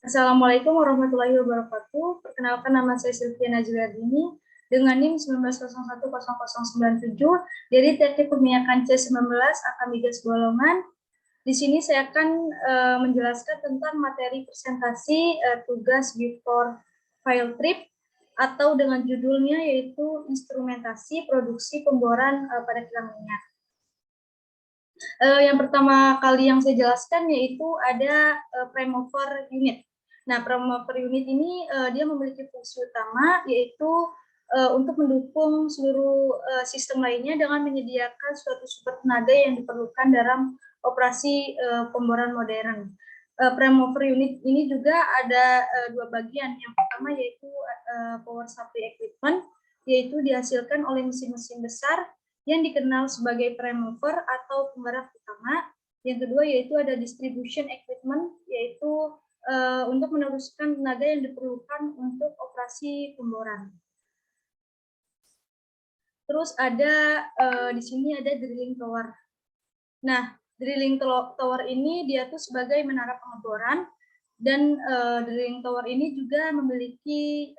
Assalamualaikum warahmatullahi wabarakatuh. Perkenalkan, nama saya Sylvia Najriadini dengan NIM 19010097 dari Teknik Perminyakan C19 Akam Migas Bolongan. Di sini saya akan menjelaskan tentang materi presentasi tugas before file trip atau dengan judulnya yaitu instrumentasi produksi pemboran pada kilang minyak. Yang pertama kali yang saya jelaskan yaitu ada prime mover unit. Nah, prime mover unit ini dia memiliki fungsi utama yaitu untuk mendukung seluruh sistem lainnya dengan menyediakan suatu sumber tenaga yang diperlukan dalam operasi pemboran modern. Prime mover unit ini juga ada dua bagian. Yang pertama yaitu power supply equipment, yaitu dihasilkan oleh mesin-mesin besar yang dikenal sebagai prime mover atau penggerak utama. Yang kedua yaitu ada distribution equipment, yaitu untuk meneruskan tenaga yang diperlukan untuk operasi pemboran. Terus ada di sini ada drilling tower. Nah, drilling tower ini dia tuh sebagai menara pengeboran, dan drilling tower ini juga memiliki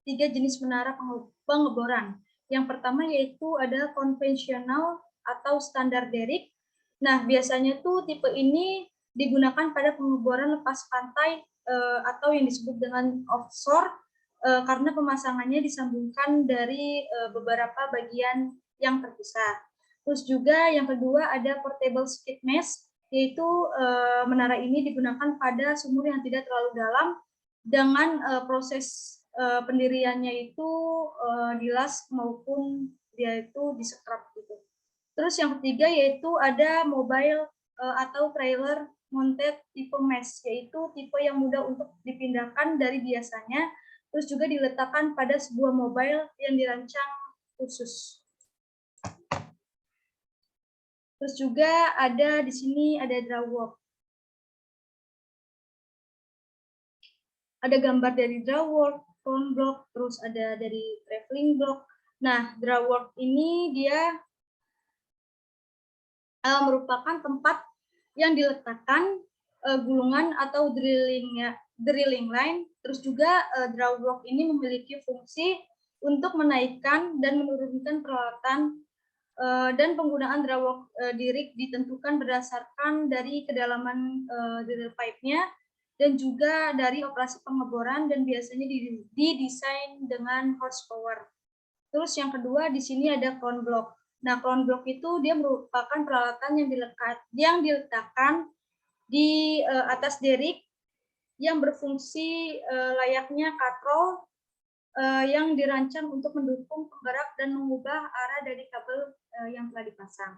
3 jenis menara pengeboran. Yang pertama yaitu ada konvensional atau standar derrick. Nah, biasanya tuh tipe ini digunakan pada pengeboran lepas pantai atau yang disebut dengan offshore karena pemasangannya disambungkan dari beberapa bagian yang terpisah. Terus juga yang kedua ada portable skid mast, yaitu menara ini digunakan pada sumur yang tidak terlalu dalam dengan proses pendiriannya itu dilas maupun dia itu disekrap gitu. Terus yang ketiga yaitu ada mobile atau trailer mounted tipe mesh, yaitu tipe yang mudah untuk dipindahkan dari biasanya, terus juga diletakkan pada sebuah mobile yang dirancang khusus. Terus juga ada di sini ada drawwork. Ada gambar dari drawwork, front block, terus ada dari traveling block. Nah, drawwork ini dia merupakan tempat yang diletakkan gulungan atau drilling line. Terus juga drawwork ini memiliki fungsi untuk menaikkan dan menurunkan peralatan, dan penggunaan drawwork di rig ditentukan berdasarkan dari kedalaman drill pipe-nya dan juga dari operasi pengeboran, dan biasanya didesain dengan horsepower. Terus yang kedua di sini ada crown block. Nah, crown block itu dia merupakan peralatan yang diletakkan di atas derrick yang berfungsi layaknya katrol yang dirancang untuk mendukung penggerak dan mengubah arah dari kabel yang telah dipasang.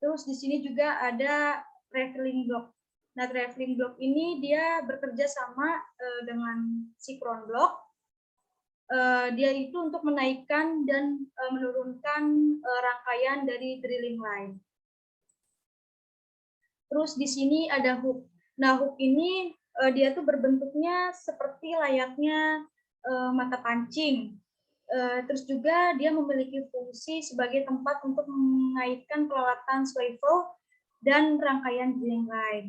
Terus di sini juga ada traveling block. Nah, traveling block ini dia bekerja sama dengan si crown block. Dia itu untuk menaikkan dan menurunkan rangkaian dari drilling line. Terus di sini ada hook. Nah, hook ini dia tuh berbentuknya seperti layaknya mata pancing. Terus juga dia memiliki fungsi sebagai tempat untuk mengaitkan peralatan swivel dan rangkaian drilling line.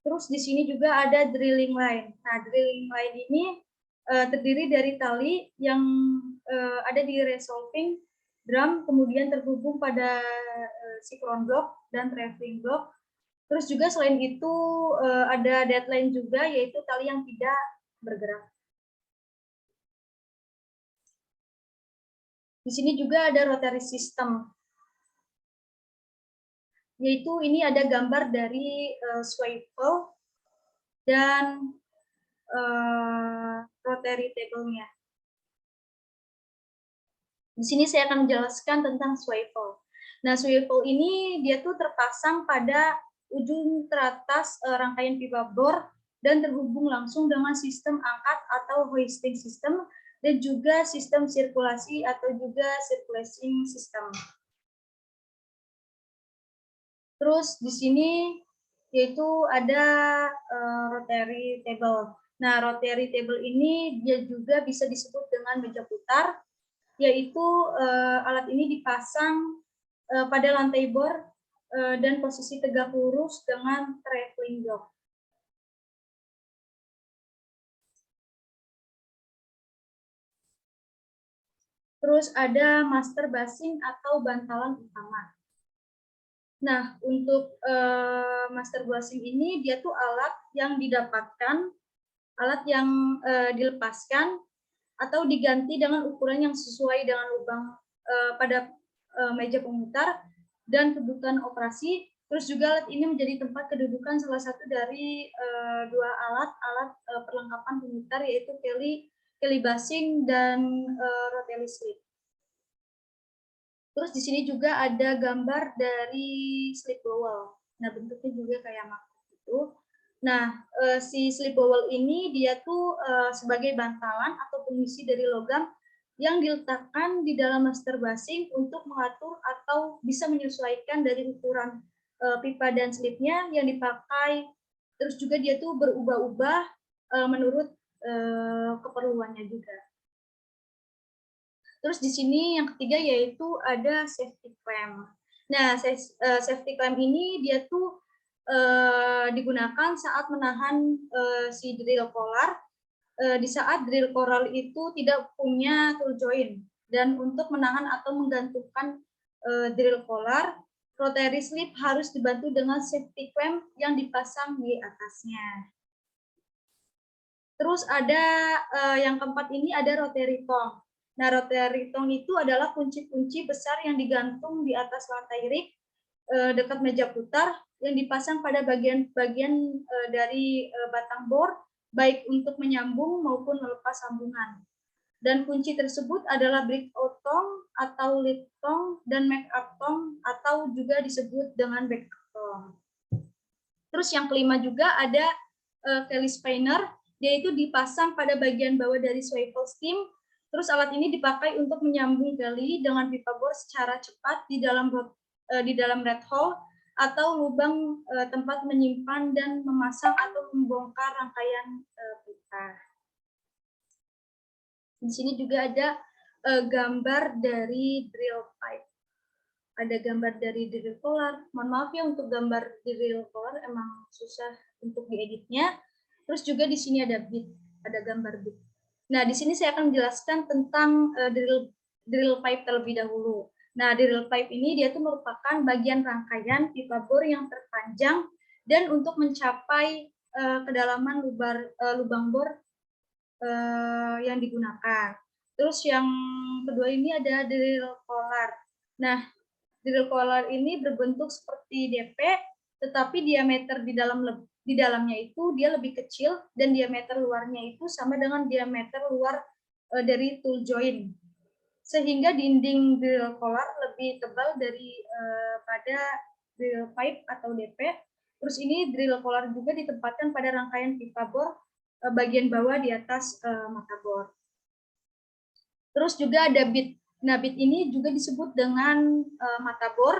Terus di sini juga ada drilling line. Nah, drilling line ini terdiri dari tali yang ada di resolving drum, kemudian terhubung pada si crown block dan traveling block. Terus juga selain itu ada deadline juga, yaitu tali yang tidak bergerak. Di sini juga ada rotary system, yaitu ini ada gambar dari swivel dan rotary table-nya. Di sini saya akan menjelaskan tentang swivel. Nah, swivel ini dia tuh terpasang pada ujung teratas rangkaian pipa bor dan terhubung langsung dengan sistem angkat atau hoisting system dan juga sistem sirkulasi atau juga circulating system. Terus di sini yaitu ada rotary table. Nah, rotary table ini dia juga bisa disebut dengan meja putar, yaitu alat ini dipasang pada lantai bor dan posisi tegak lurus dengan traveling block. Terus ada master basing atau bantalan utama. Nah, untuk master basing ini dia tuh alat yang didapatkan, alat yang dilepaskan atau diganti dengan ukuran yang sesuai dengan lubang pada meja pemutar dan kebutuhan operasi. Terus juga alat ini menjadi tempat kedudukan salah satu dari dua alat perlengkapan pemutar, yaitu Kelly basing dan rotary slip. Terus di sini juga ada gambar dari slip bowel. Nah, bentuknya juga kayak magnet gitu. Nah, si slip bowel ini dia tuh sebagai bantalan atau pengisi dari logam yang diletakkan di dalam master basing untuk mengatur atau bisa menyesuaikan dari ukuran pipa dan slipnya yang dipakai. Terus juga dia tuh berubah-ubah menurut keperluannya juga. Terus di sini yang ketiga yaitu ada safety clamp. Nah, safety clamp ini dia tuh digunakan saat menahan si drill collar di saat drill collar itu tidak punya tool joint, dan untuk menahan atau menggantungkan drill collar, rotary slip harus dibantu dengan safety clamp yang dipasang di atasnya. Terus ada yang keempat ini ada rotary tong. Nah, rotary tong itu adalah kunci-kunci besar yang digantung di atas lantai rig dekat meja putar yang dipasang pada bagian-bagian dari batang bor, baik untuk menyambung maupun melepas sambungan. Dan kunci tersebut adalah breakout tong atau lead tong dan make up tong atau juga disebut dengan backup tong. Terus yang kelima juga ada Kelly spinner, yaitu dipasang pada bagian bawah dari swivel stem. Terus alat ini dipakai untuk menyambung Kelly dengan pipa bor secara cepat di dalam red hole atau lubang tempat menyimpan dan memasang atau membongkar rangkaian pipa. Di sini juga ada gambar dari drill pipe. Ada gambar dari drill collar. Mohon maaf ya untuk gambar drill collar, emang susah untuk dieditnya. Terus juga di sini ada bit, ada gambar bit. Nah, di sini saya akan menjelaskan tentang drill pipe terlebih dahulu. Nah, drill pipe ini dia tuh merupakan bagian rangkaian pipa bor yang terpanjang dan untuk mencapai kedalaman lubang bor yang digunakan. Terus yang kedua ini ada drill collar. Nah, drill collar ini berbentuk seperti DP, tetapi diameter di dalamnya itu dia lebih kecil dan diameter luarnya itu sama dengan diameter luar dari tool joint, sehingga dinding drill collar lebih tebal pada drill pipe atau DP. Terus ini drill collar juga ditempatkan pada rangkaian pipa bor bagian bawah di atas mata bor. Terus juga ada bit. Nah, bit ini juga disebut dengan mata bor,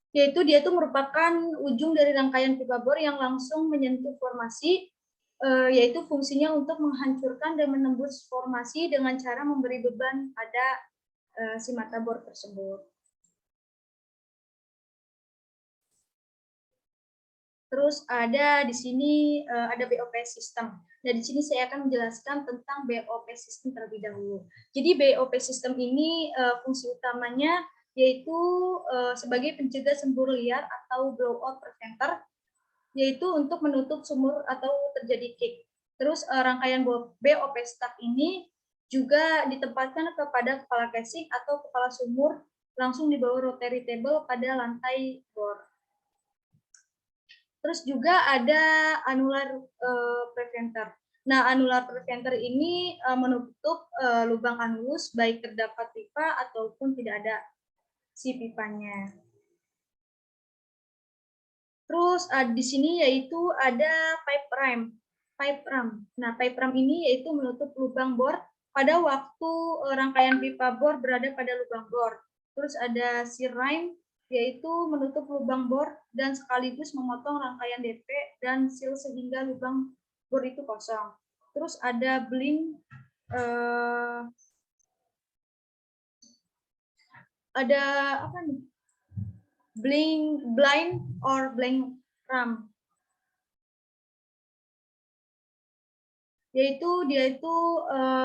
yaitu dia itu merupakan ujung dari rangkaian pipa bor yang langsung menyentuh formasi, yaitu fungsinya untuk menghancurkan dan menembus formasi dengan cara memberi beban pada si mata bor tersebut. Terus ada di sini ada BOP system. Nah, di sini saya akan menjelaskan tentang BOP system terlebih dahulu. Jadi BOP system ini fungsi utamanya yaitu sebagai pencegah sembur liar atau blowout preventer, yaitu untuk menutup sumur atau terjadi kick. Terus rangkaian BOP stack ini juga ditempatkan kepada kepala casing atau kepala sumur langsung di bawah rotary table pada lantai bor. Terus juga ada annular preventer. Nah, annular preventer ini menutup lubang anulus baik terdapat pipa ataupun tidak ada si pipanya. Terus di sini yaitu ada pipe ram. Nah, pipe ram ini yaitu menutup lubang bor pada waktu rangkaian pipa bor berada pada lubang bor. Terus ada seal ram, yaitu menutup lubang bor dan sekaligus memotong rangkaian DP dan seal sehingga lubang bor itu kosong. Terus ada blind, ada apa nih? Blind or blank ram, yaitu dia itu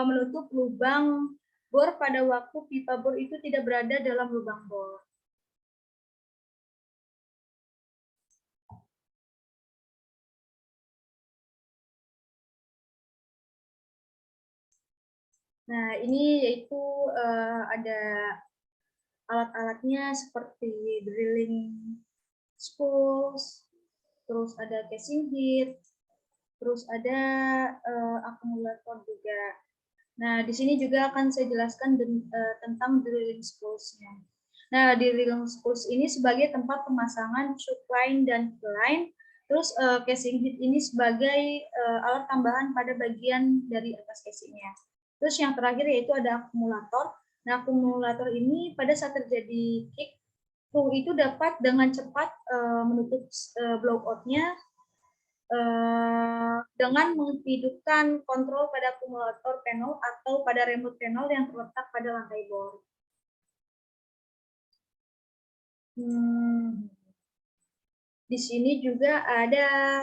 menutup lubang bor pada waktu pipa bor itu tidak berada dalam lubang bor. Nah, ini yaitu ada alat-alatnya seperti drilling spools, terus ada casing head, terus ada akumulator juga. Nah, di sini juga akan saya jelaskan tentang drilling spools-nya. Nah, drilling spools ini sebagai tempat pemasangan shock line dan fill line. Terus casing head ini sebagai alat tambahan pada bagian dari atas casingnya. Terus yang terakhir yaitu ada akumulator. Nah, akumulator ini pada saat terjadi kick, fluid itu dapat dengan cepat menutup blowout-nya dengan menghidupkan kontrol pada akumulator panel atau pada remote panel yang terletak pada lantai bor. Di sini juga ada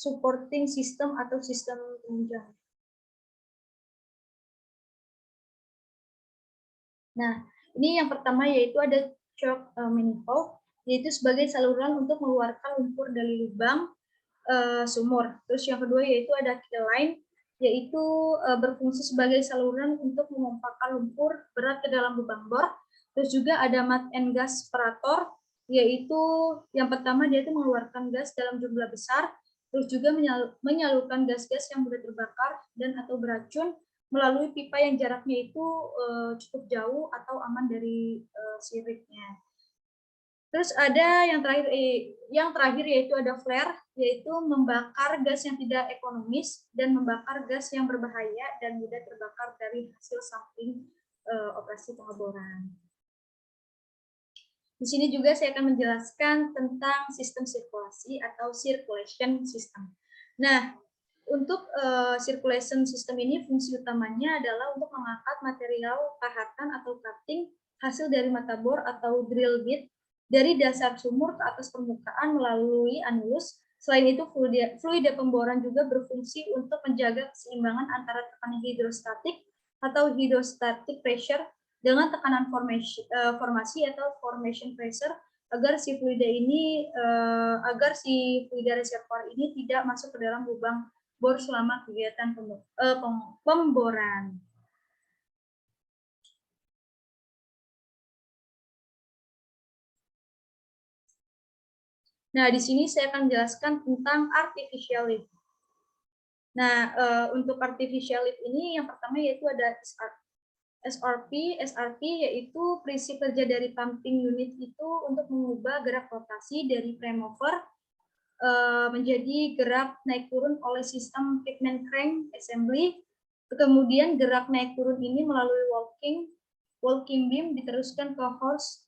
supporting system atau sistem penunjang. Nah, ini yang pertama yaitu ada choke manifold, yaitu sebagai saluran untuk mengeluarkan lumpur dari lubang sumur. Terus yang kedua yaitu ada kill line, yaitu berfungsi sebagai saluran untuk memompahkan lumpur berat ke dalam lubang bor. Terus juga ada mud and gas separator, yaitu yang pertama dia itu mengeluarkan gas dalam jumlah besar, terus juga menyalurkan gas-gas yang mudah terbakar dan atau beracun melalui pipa yang jaraknya itu cukup jauh atau aman dari siripnya. Terus ada yang terakhir yaitu ada flare, yaitu membakar gas yang tidak ekonomis dan membakar gas yang berbahaya dan mudah terbakar dari hasil sampling operasi pengeboran. Di sini juga saya akan menjelaskan tentang sistem sirkulasi atau circulation system. Nah, untuk circulation system ini fungsi utamanya adalah untuk mengangkat material pahatan atau cutting hasil dari mata bor atau drill bit dari dasar sumur ke atas permukaan melalui anulus. Selain itu, fluida pemboran juga berfungsi untuk menjaga keseimbangan antara tekanan hidrostatik atau hydrostatic pressure dengan tekanan formasi atau formation pressure agar si fluida reservoir ini tidak masuk ke dalam lubang bor selama kegiatan pemboran. Nah, di sini saya akan menjelaskan tentang artificial lift. Nah, untuk artificial lift ini yang pertama yaitu ada SRP. SRP yaitu prinsip kerja dari pumping unit itu untuk mengubah gerak rotasi dari prime mover menjadi gerak naik turun oleh sistem Pitman crank assembly. Kemudian gerak naik turun ini melalui walking beam diteruskan ke horse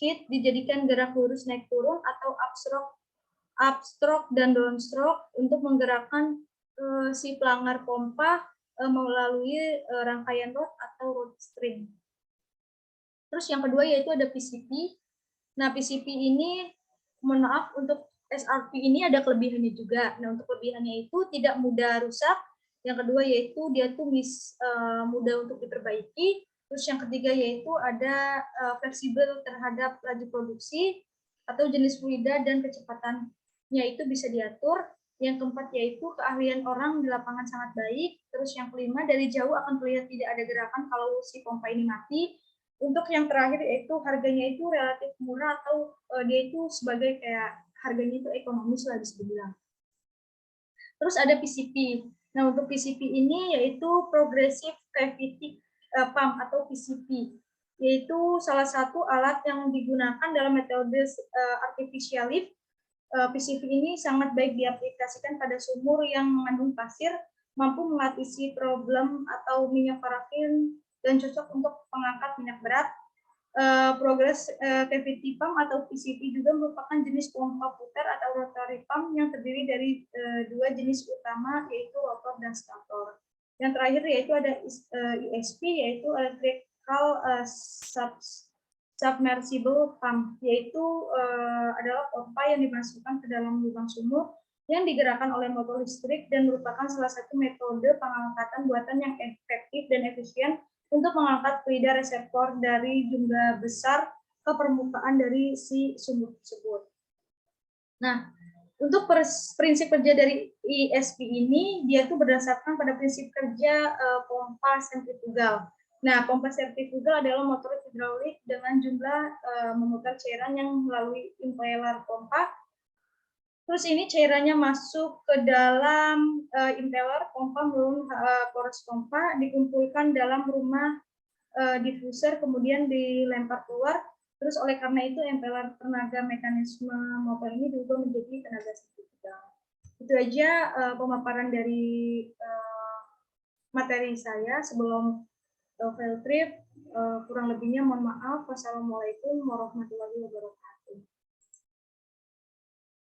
feed dijadikan gerak lurus naik turun atau upstroke dan downstroke untuk menggerakkan si pelanggar pompa melalui rangkaian rod atau rod string. Terus yang kedua yaitu ada PCP. Nah, PCP ini, mohon maaf, untuk SRP ini ada kelebihannya juga. Nah, untuk kelebihannya itu tidak mudah rusak. Yang kedua yaitu dia tuh mudah untuk diperbaiki. Terus yang ketiga yaitu ada fleksibel terhadap laju produksi atau jenis fluida dan kecepatannya itu bisa diatur. Yang keempat yaitu keahlian orang di lapangan sangat baik. Terus yang kelima, dari jauh akan terlihat tidak ada gerakan kalau si pompa ini mati. Untuk yang terakhir yaitu harganya itu relatif murah atau dia itu sebagai kayak harganya itu ekonomis lah bisa dibilang. Terus ada PCP. Nah, untuk PCP ini yaitu Progressive Cavity Pump atau PCP, yaitu salah satu alat yang digunakan dalam metode artificial lift. PCP ini sangat baik diaplikasikan pada sumur yang mengandung pasir, mampu mengatasi problem atau minyak parafin, dan cocok untuk pengangkat minyak berat. Progress cavity pump atau PCP juga merupakan jenis pompa putar atau rotary pump yang terdiri dari dua jenis utama, yaitu rotor dan stator. Yang terakhir yaitu ada ESP, yaitu electrical submersible pump, yaitu adalah pompa yang dimasukkan ke dalam lubang sumur yang digerakkan oleh motor listrik dan merupakan salah satu metode pengangkatan buatan yang efektif dan efisien untuk mengangkat fluida reservoir dari jumlah besar ke permukaan dari si sumber tersebut. Nah, untuk prinsip kerja dari ISP ini, dia tuh berdasarkan pada prinsip kerja pompa sentrifugal. Nah, pompa sentrifugal adalah motor hidraulik dengan jumlah memutar cairan yang melalui impeller pompa. Terus ini cairannya masuk ke dalam impeller pompa melalui poros pompa, dikumpulkan dalam rumah diffuser, kemudian dilempar keluar. Terus oleh karena itu impeller tenaga mekanisme motor ini juga menjadi tenaga sentrifugal. Itu aja pemaparan dari materi saya sebelum field trip. Kurang lebihnya mohon maaf. Wassalamualaikum warahmatullahi wabarakatuh.